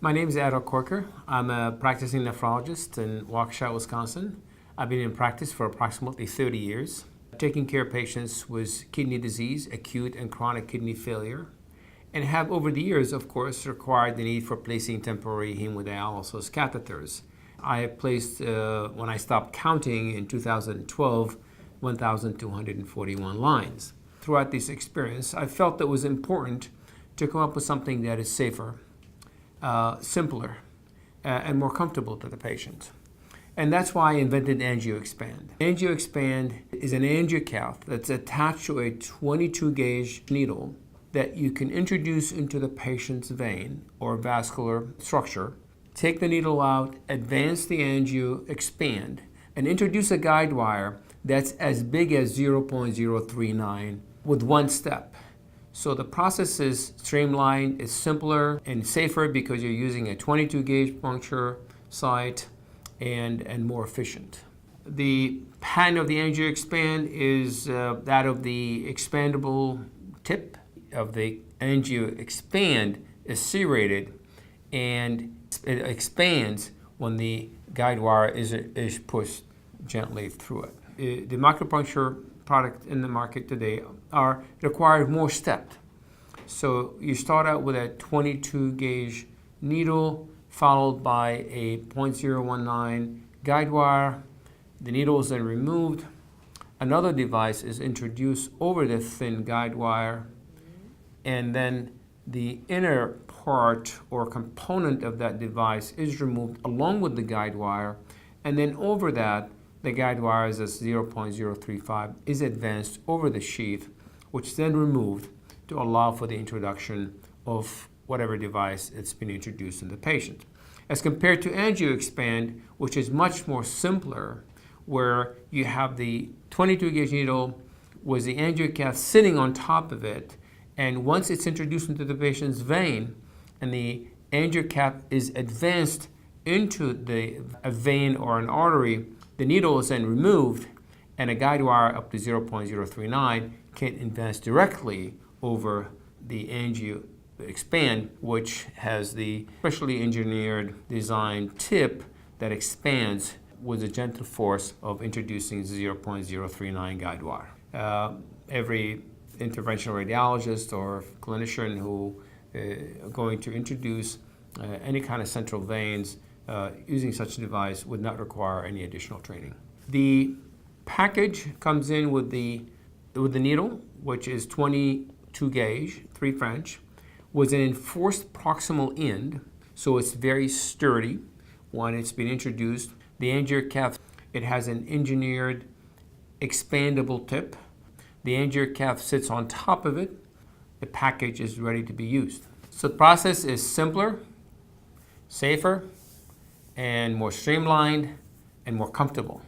My name is Adol Corker. I'm a practicing nephrologist in Waukesha, Wisconsin. I've been in practice for approximately 30 years, taking care of patients with kidney disease, acute and chronic kidney failure, and have over the years, of course, required the need for placing temporary hemodialysis catheters. I have placed, when I stopped counting in 2012, 1,241 lines. Throughout this experience, I felt that it was important to come up with something that is safer, simpler, and more comfortable to the patient. And that's why I invented AngioExpand. AngioExpand is an angiocath that's attached to a 22-gauge needle that you can introduce into the patient's vein or vascular structure, take the needle out, advance the AngioExpand, and introduce a guide wire that's as big as 0.039 with one step. So the process is streamlined, it's simpler and safer because you're using a 22-gauge puncture site and more efficient. The patent of the AngioExpand is that of the expandable tip of the AngioExpand is serrated and it expands when the guide wire is pushed gently through it. The micropuncture products in the market today require more steps. So you start out with a 22-gauge needle followed by a 0.019 guide wire. The needle is then removed. Another device is introduced over the thin guide wire, and then the inner part or component of that device is removed along with the guide wire, and then over that, the guide wire is 0.035 is advanced over the sheath, which is then removed to allow for the introduction of whatever device it's been introduced in the patient. As compared to AngioExpand, which is much more simpler, where you have the 22-gauge needle with the angiocath sitting on top of it, and once it's introduced into the patient's vein and the angiocath is advanced into a vein or an artery, the needle is then removed and a guide wire up to 0.039 can advance directly over the AngioExpand, which has the specially engineered designed tip that expands with a gentle force of introducing 0.039 guide wire. Every interventional radiologist or clinician who are going to introduce any kind of central veins using such a device would not require any additional training. The package comes in with the needle, which is 22 gauge, 3 French, with an enforced proximal end, so it's very sturdy when it's been introduced. The angiocath, it has an engineered expandable tip. The angiocath sits on top of it. The package is ready to be used. So the process is simpler, safer, and more streamlined and more comfortable.